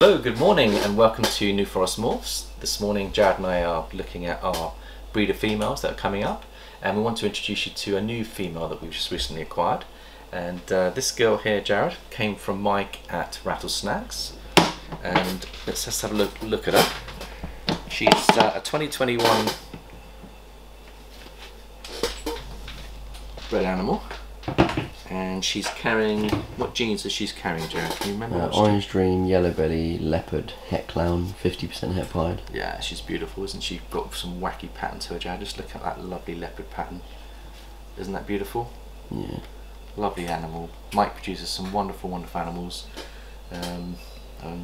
Hello, good morning and welcome to New Forest Morphs. This morning Jared and I are looking at our breeder females that are coming up, and we want to introduce you to a new female that we've just recently acquired. And this girl here, Jared, came from Mike at Rattle Snacks, and let's just have a look at her. She's a 2021 bred animal, and she's carrying, what genes is she carrying, Jared? Can you remember? Orange Dream, Yellow Belly, Leopard, Het Clown, 50% Het Pied. Yeah, she's beautiful, isn't she? Got some wacky pattern to her, Jared. Just look at that lovely leopard pattern. Isn't that beautiful? Yeah. Lovely animal. Mike produces some wonderful, wonderful animals, and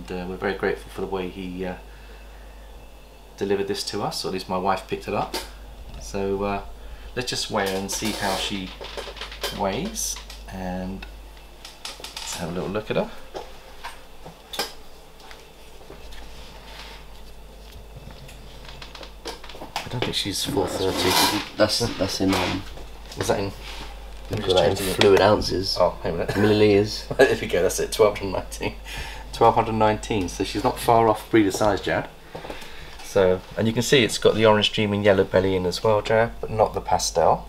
we're very grateful for the way he delivered this to us, or at least my wife picked it up. So let's just weigh her and see how she weighs, and let's have a little look at her. I don't think she's 430. That's in Is that in? we've got that in fluid ounces. Oh, hang on a minute. Milliliters. There we go, that's it, 1219. 1219, so she's not far off breeder size, Jared. So, and you can see it's got the Orange Dream and Yellow Belly in as well, Jared, but not the pastel.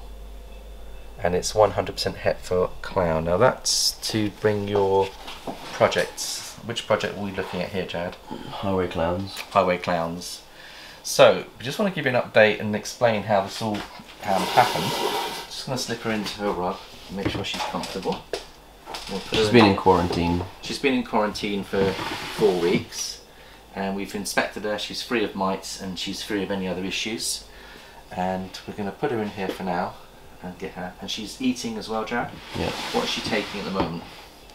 And it's 100% Het for Clown. Now that's to bring your projects. Which project are we looking at here, Jared? Highway Clowns. Highway Clowns. So, we just want to give you an update and explain how this all happened. Just going to slip her into her rug and make sure she's comfortable. She's been in quarantine. She's been in quarantine for 4 weeks, and we've inspected her. She's free of mites and she's free of any other issues. And we're going to put her in here for now and get her. And she's eating as well, Jared? Yeah. What is she taking at the moment?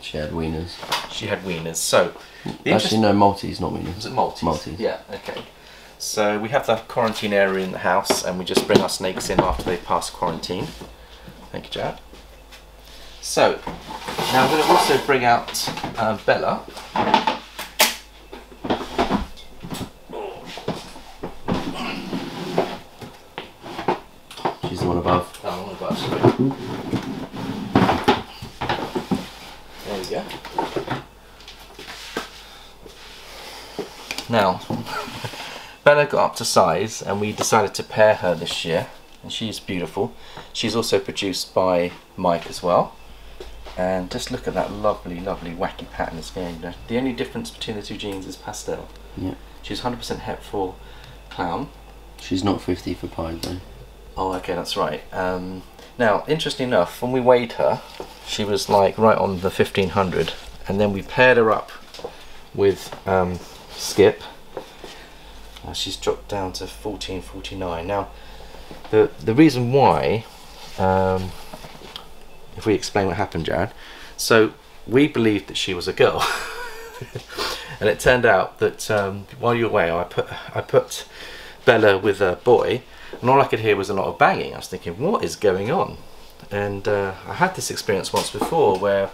She had wieners. She had wieners. So, actually no, Maltese, not wieners. Was it Maltese? Maltese. Yeah, okay. So we have the quarantine area in the house, and we just bring our snakes in after they pass quarantine. Thank you, Jared. So, now I'm going to also bring out Bella. She's the one above. Oh, one above, sorry. There we go. Now, Bella got up to size, and we decided to pair her this year, and she's beautiful. She's also produced by Mike as well. And just look at that lovely, lovely wacky pattern it's going there. The only difference between the two genes is pastel. Yeah. She's 100% Het for Clown. She's not 50 for Pied though. Oh, okay, that's right. Now, interestingly enough, when we weighed her, she was like right on the 1500, and then we paired her up with Skip. She's dropped down to 1449. Now, the reason why, if we explain what happened, Jared, so we believed that she was a girl, and it turned out that while you were away, I put Bella with a boy, and all I could hear was a lot of banging. I was thinking, what is going on? And I had this experience once before where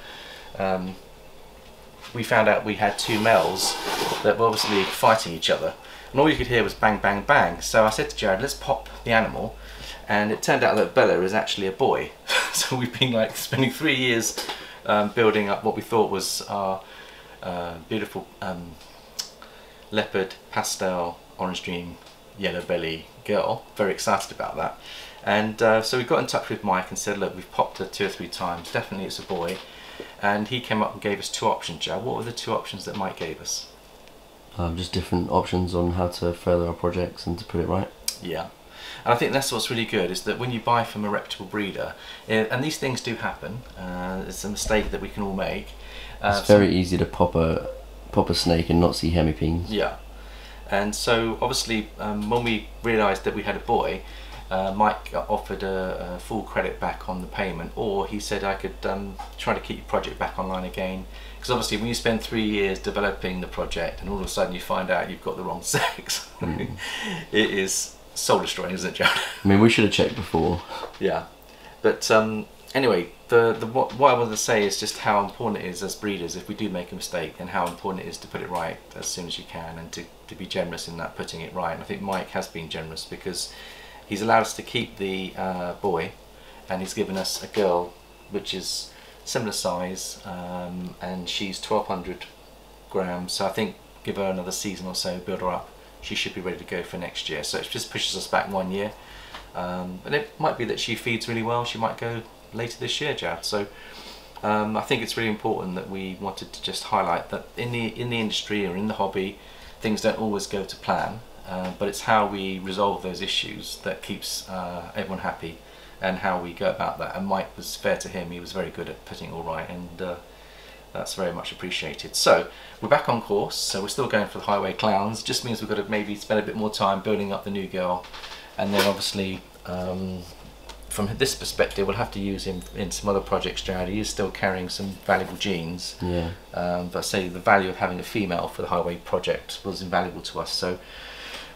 we found out we had two males that were obviously fighting each other, and all you could hear was bang, bang, bang. So I said to Jared, let's pop the animal, and it turned out that Bella is actually a boy. So we've been like spending 3 years building up what we thought was our beautiful leopard, pastel, Orange Dream, Yellow Belly girl. Very excited about that. And so we got in touch with Mike and said, look, we've popped her 2 or 3 times, definitely it's a boy. And he came up and gave us 2 options, Jared. What were the 2 options that Mike gave us? Just different options on how to further our projects and to put it right. Yeah. And I think that's what's really good, is that when you buy from a reputable breeder, and these things do happen, it's a mistake that we can all make. It's very easy to pop a snake and not see hemipings. Yeah. And so obviously when we realised that we had a boy, Mike offered a full credit back on the payment, or he said I could try to keep your project back online again. Because obviously when you spend 3 years developing the project and all of a sudden you find out you've got the wrong sex, it is soul destroying, isn't it, Jared? I mean, we should have checked before. Yeah. But anyway, what I wanted to say is just how important it is as breeders, if we do make a mistake, and how important it is to put it right as soon as you can, and to be generous in that putting it right. And I think Mike has been generous, because he's allowed us to keep the boy, and he's given us a girl which is similar size, and she's 1200 grams. So I think give her another season or so, build her up. She should be ready to go for next year. So it just pushes us back 1 year. And it might be that she feeds really well. She might go later this year, Jad. So I think it's really important that we wanted to just highlight that in the industry or in the hobby, things don't always go to plan. But it's how we resolve those issues that keeps everyone happy, and how we go about that. And Mike was fair to him; he was very good at putting it all right, and that's very much appreciated. So we're back on course. So we're still going for the highway clowns. Just means we've got to maybe spend a bit more time building up the new girl, and then obviously from this perspective, we'll have to use him in some other projects. Jared, he is still carrying some valuable genes. Yeah. But I say the value of having a female for the highway project was invaluable to us. So.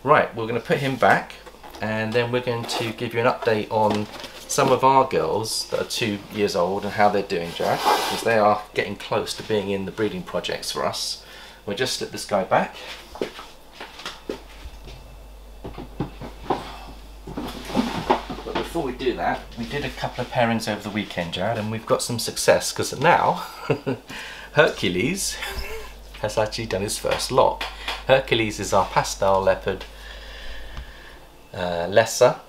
Right, we're going to put him back, and then we're going to give you an update on some of our girls that are 2 years old and how they're doing, Jared, because they are getting close to being in the breeding projects for us. We'll just slip this guy back. But before we do that, we did a couple of pairings over the weekend, Jared, and we've got some success, because now Hercules has actually done his first lock. Hercules is our pastel leopard lesser.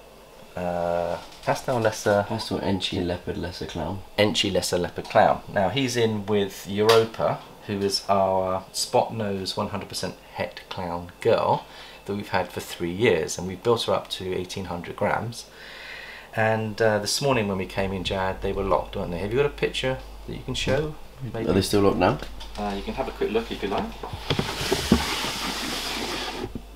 Pastel Enchi leopard lesser clown. Enchi lesser leopard clown. Now he's in with Europa, who is our spot nose 100% het clown girl that we've had for 3 years, and we've built her up to 1800 grams. And this morning when we came in, Jad, they were locked, weren't they? Have you got a picture that you can show? Maybe? Are they still locked now? You can have a quick look if you like.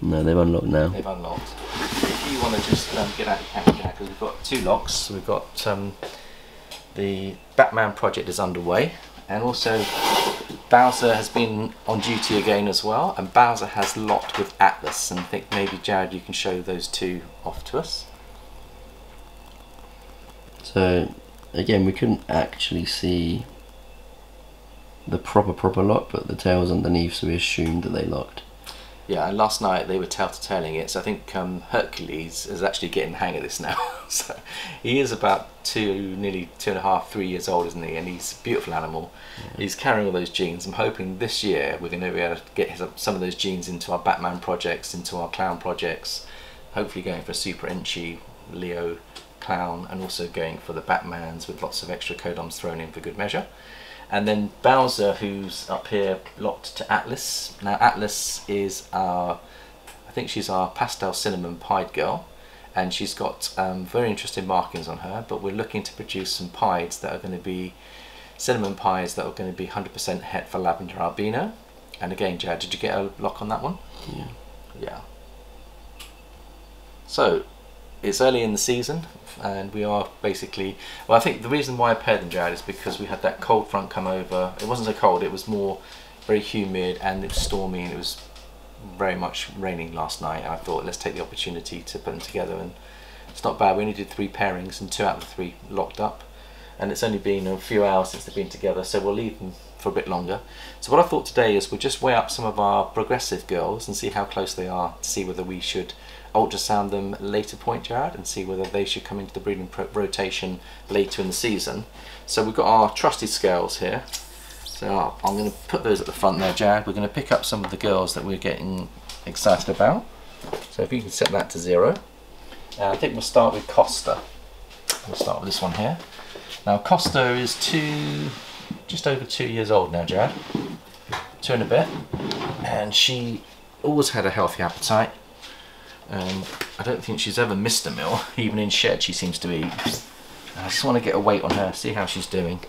No, they've unlocked now. They've unlocked. If you want to just get out your camera, because we've got 2 locks. We've got the Batman project is underway, and also Bowser has been on duty again as well, and Bowser has locked with Atlas, and I think maybe Jared, you can show those 2 off to us. So again, we couldn't actually see the proper lock, but the tail was underneath, so we assumed that they locked. Yeah, and last night they were tail-to-tailing it, so I think Hercules is actually getting the hang of this now. So he is about nearly 2.5, 3 years old, isn't he? And he's a beautiful animal. Yeah. He's carrying all those genes. I'm hoping this year we're going to be able to get some of those genes into our Batman projects, into our clown projects, hopefully going for a Super Enchi Leo clown, and also going for the Batmans with lots of extra codoms thrown in for good measure. And then Bowser, who's up here, locked to Atlas. Now Atlas is I think she's our pastel cinnamon pied girl, and she's got very interesting markings on her, but we're looking to produce some pieds that are going to be cinnamon pies that are going to be 100% het for lavender albino. And again, Jad, did you get a lock on that one? Yeah. Yeah. So it's early in the season, and we are basically, well, I think the reason why I paired them, Jared, is because we had that cold front come over. It wasn't so cold, it was more very humid, and it was stormy, and it was very much raining last night. I thought, let's take the opportunity to put them together, and it's not bad. We only did 3 pairings, and 2 out of the 3 locked up, and it's only been a few hours since they've been together, so we'll leave them for a bit longer. So what I thought today is we'll just weigh up some of our progressive girls and see how close they are, to see whether we should ultrasound them at a later point, Jared, and see whether they should come into the breeding rotation later in the season. So we've got our trusted scales here. So I'm going to put those at the front there, Jared. We're going to pick up some of the girls that we're getting excited about. So if you can set that to 0. I think we'll start with Costa. We'll start with this one here. Now Costa is just over 2 years old now, Jared. 2 and a bit. And she always had a healthy appetite. And I don't think she's ever missed a meal. Even in shed she seems to eat. I just want to get a weight on her, see how she's doing.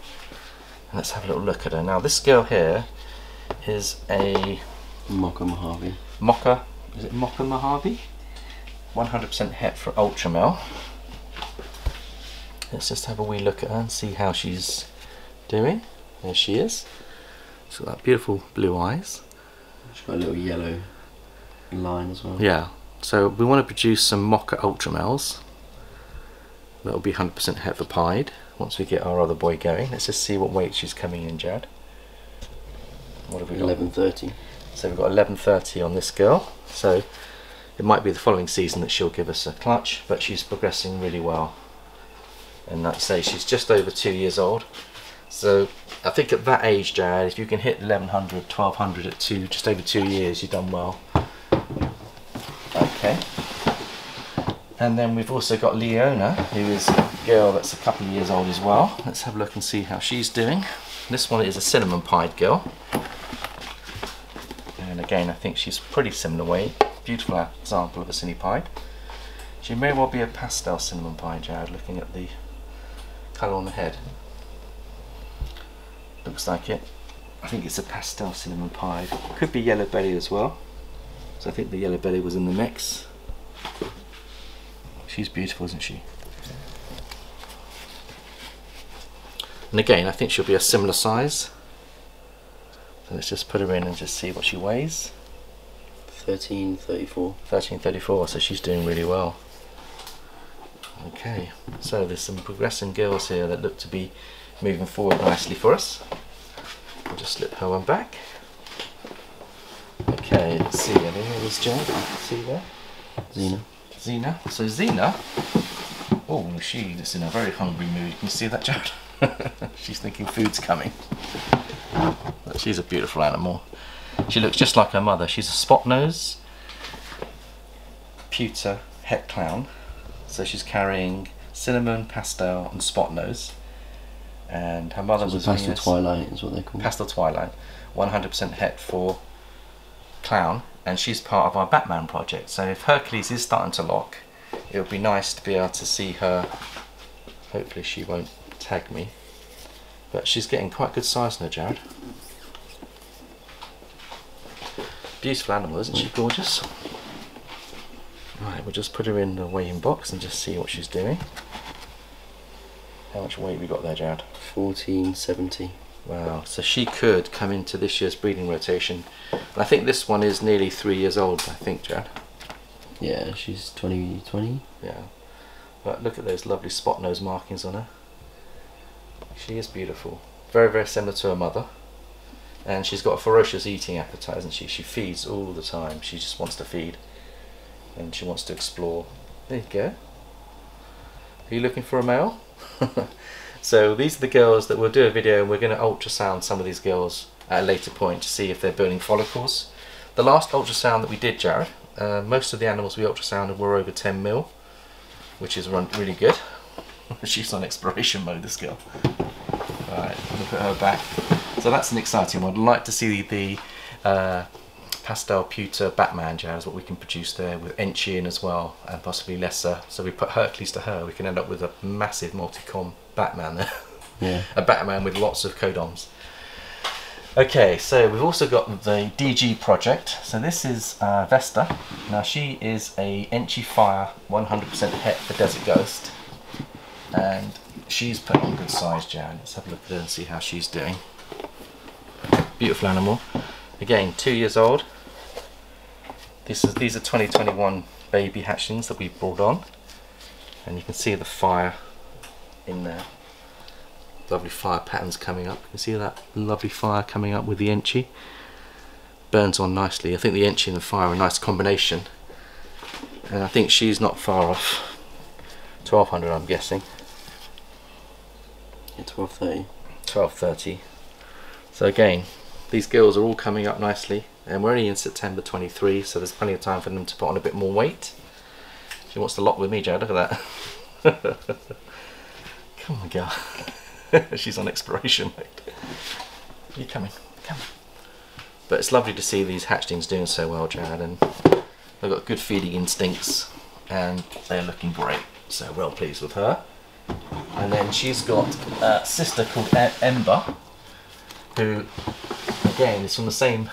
And let's have a little look at her. Now this girl here is a Mocha Mojave. Mocha, is it Mocha Mojave? 100% het for ultra male. Let's just have a wee look at her and see how she's doing. There she is. She's got that beautiful blue eyes. She's got a little yellow line as well. Yeah. So we want to produce some Mocha ultra males. That'll be 100% het for pied once we get our other boy going. Let's just see what weight she's coming in, Jad. What have we got? 1130. So we've got 1130 on this girl. So it might be the following season that she'll give us a clutch, but she's progressing really well. And like I say, she's just over 2 years old. So I think at that age, Jared, if you can hit 1100, 1200 at just over 2 years, you've done well. Okay. And then we've also got Leona, who is a girl that's a couple of years old as well. Let's have a look and see how she's doing. This one is a cinnamon pied girl. And again, I think she's pretty similar weight. Beautiful example of a cinny pied. She may well be a pastel cinnamon pied, Jared, looking at the colour on the head. Looks like it. I think it's a pastel cinnamon pied. Could be yellow belly as well. So I think the yellow belly was in the mix. She's beautiful, isn't she? And again, I think she'll be a similar size. So let's just put her in and just see what she weighs. 1334. 1334, so she's doing really well. Okay, so there's some progressing girls here that look to be moving forward nicely for us. We'll just slip her one back. Okay, let's see, here is Jen, you can see there. Xena. So Xena, oh, she's in a very hungry mood. Can you see that, Jared? She's thinking food's coming. But she's a beautiful animal. She looks just like her mother. She's a spot nose pewter het clown. So she's carrying cinnamon, pastel, and spot nose. And her mother was pastel twilight is what they call it. Pastel twilight, 100% het for clown, and she's part of our Batman project. So if Hercules is starting to lock, it would be nice to be able to see her. Hopefully she won't tag me, but she's getting quite good size now, Jared. Beautiful animal, isn't she? Gorgeous. Right, we'll just put her in the weighing box and just see what she's doing. How much weight we got there, Jared? 1470. Wow, so she could come into this year's breeding rotation. And I think this one is nearly 3 years old, I think, Jared. Yeah, she's 2020. Yeah, but look at those lovely spot nose markings on her. She is beautiful. Very, very similar to her mother. And she's got a ferocious eating appetite, isn't she? She feeds all the time. She just wants to feed. And she wants to explore. There you go. Are you looking for a male? So these are the girls that we'll do a video, and we're going to ultrasound some of these girls at a later point to see if they're burning follicles. The last ultrasound that we did, Jared, most of the animals we ultrasounded were over 10 mil, which is really good. She's on exploration mode, this girl. Right, look at her back. So that's an exciting one. I'd like to see the pastel pewter Batman, Jared, is what we can produce there, with Enchi in as well, and possibly lesser. So we put Hercules to her, we can end up with a massive multi-com Batman there. Yeah. A Batman with lots of codoms. Okay, so we've also got the DG project. So this is Vesta. Now she is a Enchi Fire 100% het for Desert Ghost. And she's put on good size, Jared. Let's have a look at her and see how she's doing. Beautiful animal. Again, 2 years old. These are 2021 baby hatchlings that we brought on, and you can see the fire in there. Lovely fire patterns coming up. You can see that lovely fire coming up with the Enchi. Burns on nicely. I think the Enchi and the fire are a nice combination, and I think she's not far off 1200, I'm guessing. Yeah, 1230. 1230. So again, these girls are all coming up nicely, and we're only in September 23, so there's plenty of time for them to put on a bit more weight. She wants to lock with me, Jared, look at that. Come on, girl. She's on exploration mode. You coming? Come on. But it's lovely to see these hatchlings doing so well, Jared, and they've got good feeding instincts, and they're looking great. So well pleased with her. And then she's got a sister called Ember, who again is from the same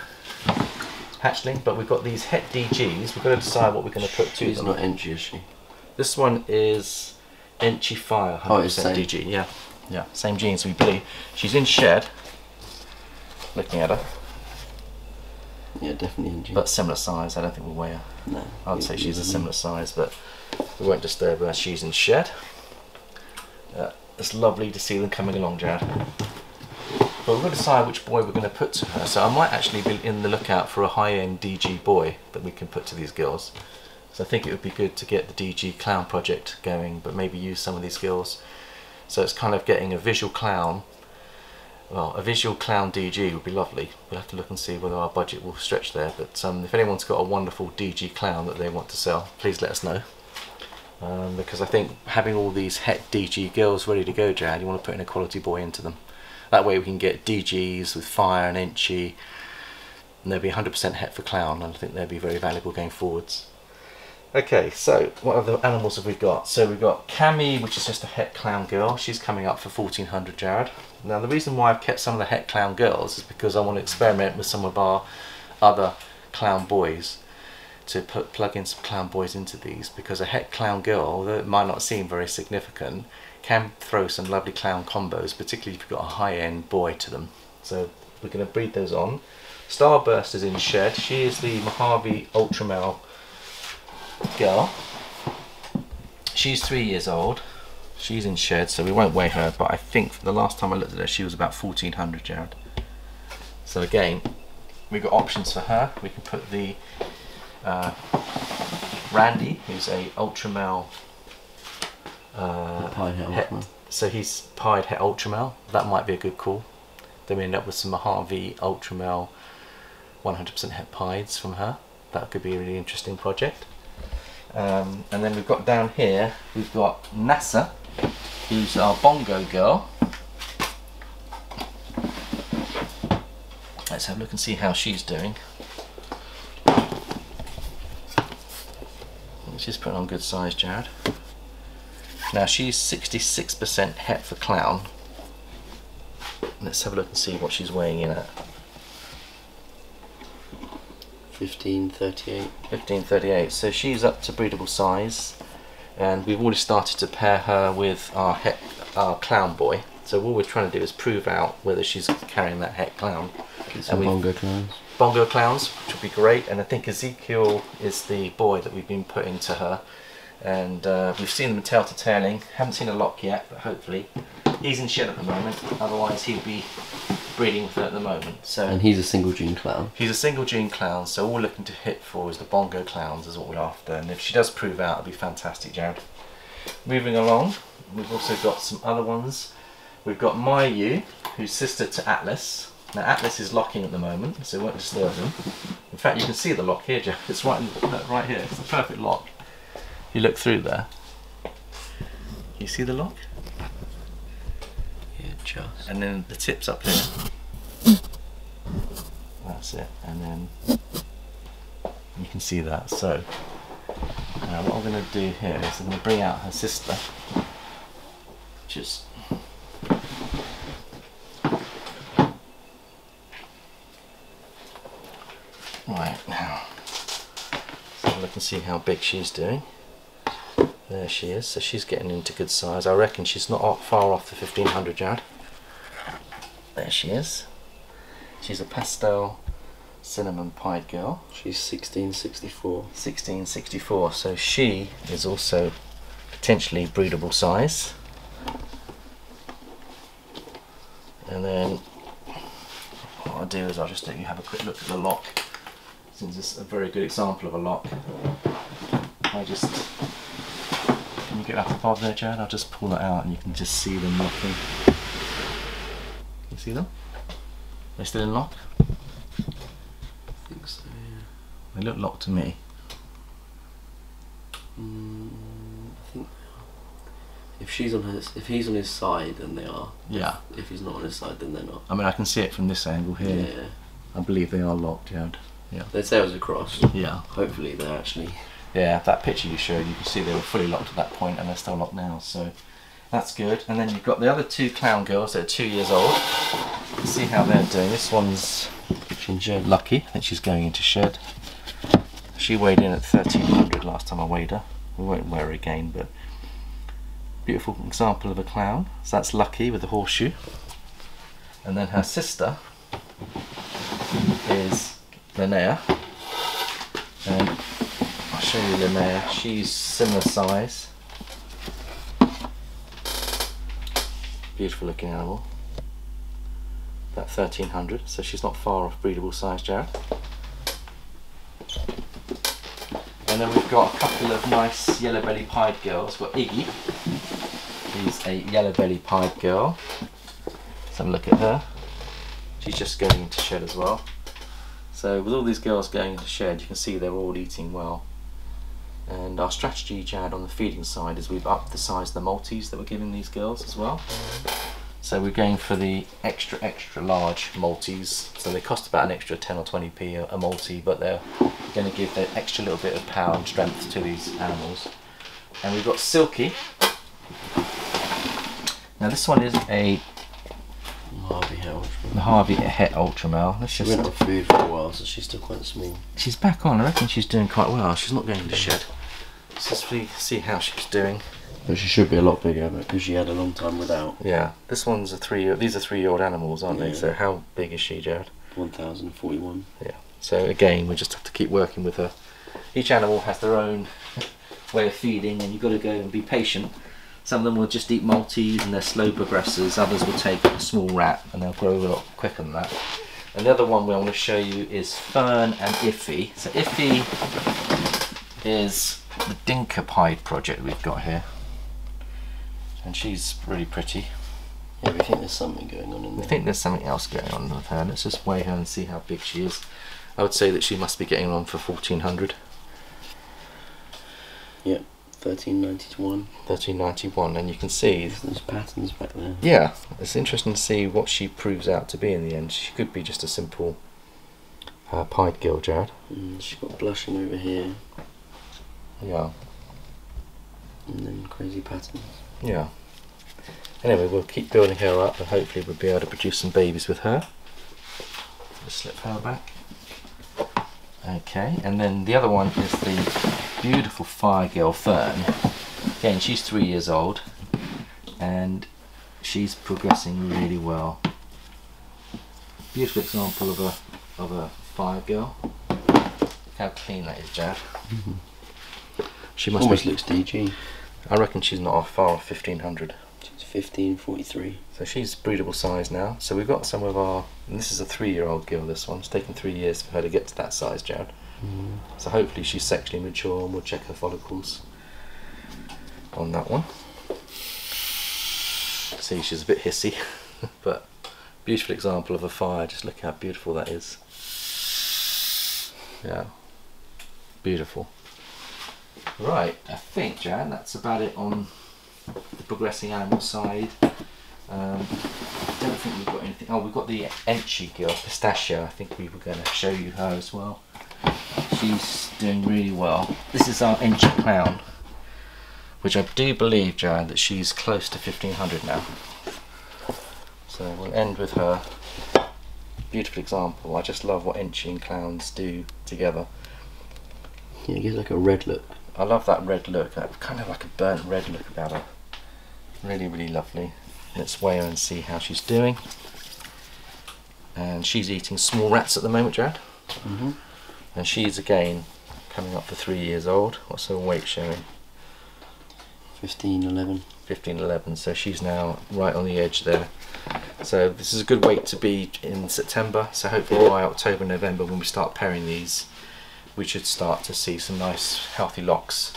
hatchling, but we've got these het DGs. We've got to decide what we're going to put to She's them. not Enchi, is she? This one is Enchi Fire 100% Oh, it's same. DG. Yeah, same genes, we believe. She's in shed. Looking at her, Yeah, definitely Enchi. but similar size. I don't think we'll weigh her. No. I'd say she's a similar size, but we won't disturb her. She's in shed. It's lovely to see them coming along, Jared. But we've got to decide which boy we're going to put to her. So I might actually be in the lookout for a high-end DG boy that we can put to these girls. So I think it would be good to get the DG clown project going, but maybe use some of these girls. So it's kind of getting a visual clown well, a visual clown DG would be lovely. We'll have to look and see whether our budget will stretch there, but if anyone's got a wonderful DG clown that they want to sell, please let us know. Because I think having all these het DG girls ready to go, Jad, you want to put in a quality boy into them. That way we can get DGs with fire and Inchy, and they'll be 100% het for clown, and I think they'll be very valuable going forwards. Okay, so what other animals have we got? So we've got Cammy, which is just a het clown girl. She's coming up for 1400, Jared. Now the reason why I've kept some of the het clown girls is because I want to experiment with some of our other clown boys, to plug in some clown boys into these, because a het clown girl, although it might not seem very significant, can throw some lovely clown combos, particularly if you've got a high-end boy to them. So we're going to breed those on. Starburst is in shed. She is the Mojave Ultramel girl. She's 3 years old. She's in shed, so we won't weigh her, but I think the last time I looked at her she was about 1400, Jared. So again, we've got options for her. We can put the Randy, who's a Ultramel het, so he's pied het Ultramel. That might be a good call. Then we end up with some Mojave Ultramel 100% het pieds from her. That could be a really interesting project. And then we've got down here, we've got NASA, who's our bongo girl. Let's have a look and see how she's doing. She's putting on good size, Jared. Now she's 66% het for clown. Let's have a look and see what she's weighing in at. 1538. 1538. So she's up to breedable size, and we've already started to pair her with our clown boy. So all we're trying to do is prove out whether she's carrying that het clown. Get some bongo clowns. Bongo clowns, which would be great, and I think Ezekiel is the boy that we've been putting to her, and we've seen them tail to tailing. Haven't seen a lock yet, but hopefully he's in shed at the moment. Otherwise he'd be breeding with her at the moment. So and he's a single gene clown. He's a single gene clown, so all we're looking to hit for is the bongo clowns is what we're after, and if she does prove out, it'll be fantastic, Jared. Moving along, we've also got some other ones. We've got Mayu, who's sister to Atlas. Now Atlas is locking at the moment, so it won't disturb him. In fact, you can see the lock here, Jeff. It's right here. It's the perfect lock. You look through there. You see the lock? Yeah, just. And then the tip's up here. That's it. And then you can see that. So now what I'm going to do here is I'm going to bring out her sister. Just right now, so look and see how big she's doing. There she is. So she's getting into good size. I reckon she's not far off the 1500 yard. There she is. She's a pastel cinnamon pied girl. She's 1664. 1664. So she is also potentially breedable size. And then what I'll do is I'll just let you have a quick look at the lock, since it's a very good example of a lock. Can you get that above there, Jared? I'll just pull that out and you can just see them locking. You see them? They're still in lock? I think so, yeah. They look locked to me. I think if he's on his side, then they are. Yeah. If he's not on his side, then they're not. I mean, I can see it from this angle here. Yeah. I believe they are locked, Jared. Yeah. Their tails are crossed. Yeah. Hopefully they're actually. Yeah, that picture you showed, you can see they were fully locked at that point, and they're still locked now, so that's good. And then you've got the other two clown girls that are 2 years old. Let's see how they're doing. This one's Lucky. I think she's going into shed. She weighed in at 1300 last time I weighed her. We won't weigh her again, but beautiful example of a clown. So that's Lucky with the horseshoe. And then her sister is Linnea. And I'll show you Linnea. She's similar size. Beautiful looking animal. About 1300, so she's not far off breedable size, Jared. And then we've got a couple of nice yellow belly pied girls. We've got Iggy, who's a yellow belly pied girl. Let's have a look at her. she's just going into shed as well. So with all these girls going into shed, you can see they're all eating well. And our strategy, Jad, on the feeding side is we've upped the size of the multis that we're giving these girls as well. So we're going for the extra large multis. So they cost about an extra 10 or 20p a multi, but they're going to give that extra little bit of power and strength to these animals. And we've got Silky. Now this one is a Harvey Het Ultra Male. She went off food for a while, so she's still quite small. She's back on. I reckon she's doing quite well. She's not going to shed. Let's just see how she's doing. But she should be a lot bigger, because she had a long time without. Yeah, this one's these are 3-year-old animals, aren't they? So how big is she, Jared? 1,041. Yeah. So again, we just have to keep working with her. Each animal has their own way of feeding, and you've got to go and be patient. Some of them will just eat multis and they're slow progressors. Others will take a small rat and they'll grow a lot quicker than that. And the other one we want to show you is Fern and Iffy. So Iffy is the Dinker Pied project we've got here, and she's really pretty. Yeah, we think there's something going on in there. We think there's something else going on with her. Let's just weigh her and see how big she is. I would say that she must be getting on for 1,400. Yep, 1391. 1391, and you can see there's patterns back there. Yeah, it's interesting to see what she proves out to be in the end. She could be just a simple pied gill, Jared. She's got blushing over here. Yeah. And then crazy patterns. Yeah. Anyway, we'll keep building her up and hopefully we'll be able to produce some babies with her. Just slip her back. Okay, and then the other one is the beautiful fire girl Fern. Again, she's 3 years old and she's progressing really well. Beautiful example of a fire girl. Look how clean that is, Jad. She must almost looks DG. I reckon she's not far off 1,500. She's 1543. So she's breedable size now. So we've got some of our, and this is a 3-year-old gill, this one. It's taken 3 years for her to get to that size, Jared. So hopefully she's sexually mature and we'll check her follicles on that one. See, she's a bit hissy, but beautiful example of a fire. Just look how beautiful that is. Yeah, beautiful. Right, I think, Jan, that's about it on the progressing animal side. I don't think we've got anything. Oh, we've got the Enchi girl, Pistachio. I think we were going to show you her as well. She's doing really well. This is our Enchi clown, which I do believe, Jan, that she's close to 1,500 now. So we'll end with her. Beautiful example. I just love what Enchi and clowns do together. Yeah, it gives like a red look. I love that red look, kind of like a burnt red look about her. Really, really lovely. Let's weigh her and see how she's doing. And she's eating small rats at the moment, Jared. And she's again coming up for 3 years old. What's her weight showing? 1511. 1511, so she's now right on the edge there. So this is a good weight to be in September, so hopefully by October, November when we start pairing these, we should start to see some nice healthy locks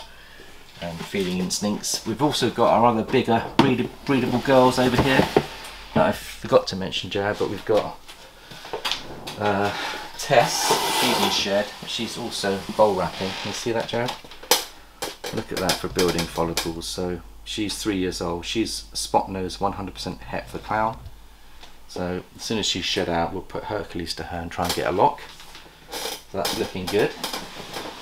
and feeding instincts. We've also got our other bigger breedable girls over here that I forgot to mention, Jared, but we've got Tess, feeding shed. She's also bowl wrapping. Can you see that, Jared? Look at that for building follicles. So she's 3 years old. She's spot nose 100% het for clown. So as soon as she's shed out, we'll put Hercules to her and try and get a lock. So that's looking good.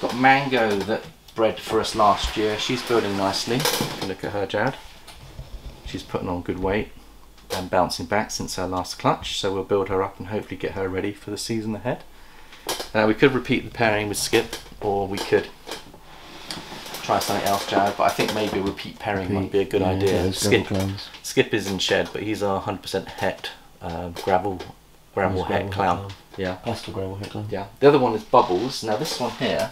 Got Mango that bred for us last year. She's building nicely. Look at her, Jared. She's putting on good weight and bouncing back since her last clutch. So we'll build her up and hopefully get her ready for the season ahead. We could repeat the pairing with Skip, or we could try something else, Jared, but I think maybe a repeat pairing might be a good idea. Skip is in shed, but he's our 100% het gravel het clown. Yeah. Pastel gravel het clown. Yeah. The other one is Bubbles. Now this one here,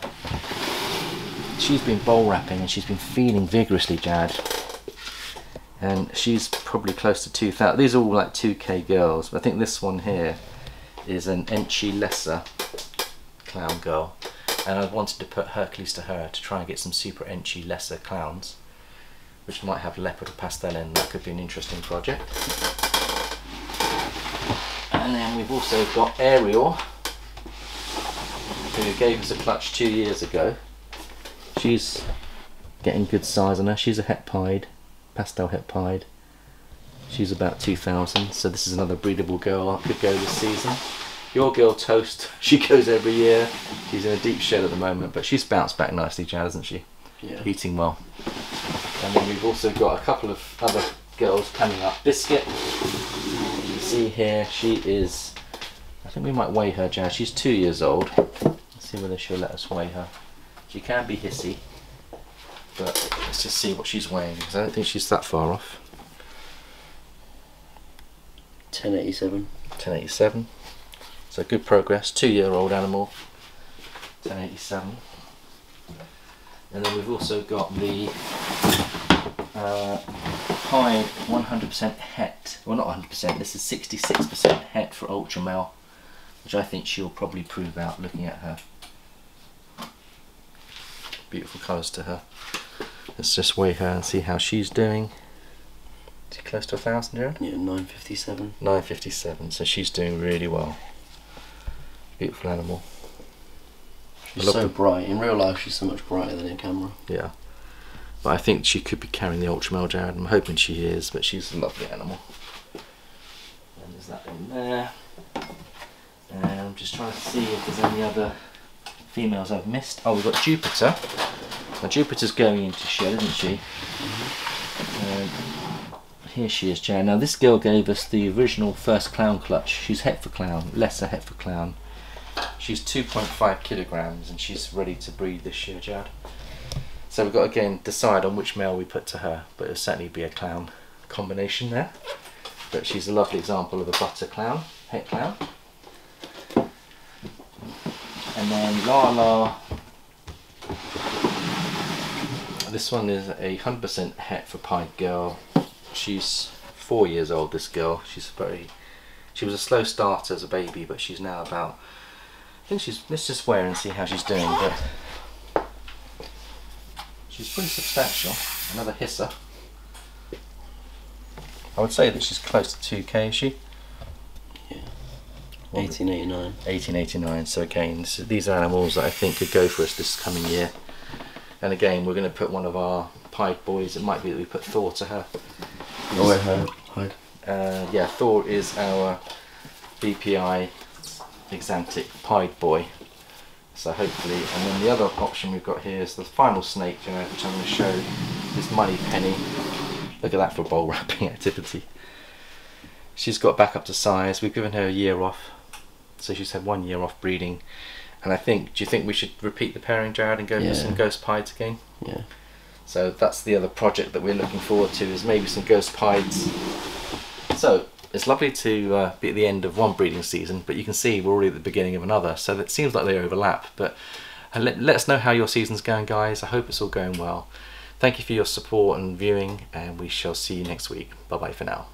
she's been bowl wrapping and she's been feeding vigorously, Jared. And she's probably close to 2,000. These are all like 2K girls, but I think this one here is an Enchi Lesser clown girl. And I wanted to put Hercules to her to try and get some super Enchi Lesser clowns, which might have leopard or pastel in. That could be an interesting project. And then we've also got Ariel, who gave us a clutch 2 years ago. She's getting good size on her. She's a het pied, pastel het pied. She's about 2,000, so this is another breedable girl that could go this season. Your girl Toast, she goes every year. She's in a deep shed at the moment, but she's bounced back nicely, Jad, hasn't she? Yeah. Eating well. And then we've also got a couple of other girls coming up. Biscuit, you can see here, she is, I think we might weigh her, Jad. She's 2 years old. Let's see whether she'll let us weigh her. She can be hissy, but let's just see what she's weighing, because I don't think she's that far off. 1087. 1087. So good progress. 2-year-old animal. 1087. And then we've also got the pied 100% het. Well, not 100%. This is 66% het for ultra male, which I think she'll probably prove out looking at her. Beautiful colours to her. Let's just weigh her and see how she's doing. Is she close to 1,000, Jared? Yeah, 957. 957. So she's doing really well. Beautiful animal. She's so bright. In real life, she's so much brighter than in camera. Yeah. But I think she could be carrying the ultra male, Jared. I'm hoping she is, but she's a lovely animal. And there's that one there. And I'm just trying to see if there's any other females I've missed. Oh, we've got Jupiter. Now Jupiter's going into shed, isn't she? Here she is, Jared. Now this girl gave us the original first clown clutch. She's het for clown, lesser het for clown. She's 2.5 kilograms and she's ready to breed this year, Jad. So we've got to again decide on which male we put to her, but it'll certainly be a clown combination there. But she's a lovely example of a butter clown, het clown. And then Lala, this one is a 100% het for pied girl. She's 4 years old, this girl. She was a slow starter as a baby, but she's now about, I think let's just weigh her and see how she's doing, but she's pretty substantial. Another hisser. I would say that she's close to 2k, is she? Yeah. 1889. 1889, so again, these are animals that I think could go for us this coming year. And again, we're going to put one of our pied boys, it might be that we put Thor to her. Oh, her hide. Yeah, Thor is our BPI Exantic pied boy. So hopefully, and then the other option we've got here is the final snake, which I'm going to show, this Money Penny. Look at that for bowl wrapping activity. She's got back up to size. We've given her a year off, so she's had 1 year off breeding. And I think, do you think we should repeat the pairing, Jared, and go for some ghost pieds again? Yeah. So that's the other project that we're looking forward to, is maybe some ghost pieds. So it's lovely to be at the end of one breeding season, but you can see we're already at the beginning of another, so it seems like they overlap. But let us know how your season's going, guys. I hope it's all going well. Thank you for your support and viewing, and we shall see you next week. Bye bye for now.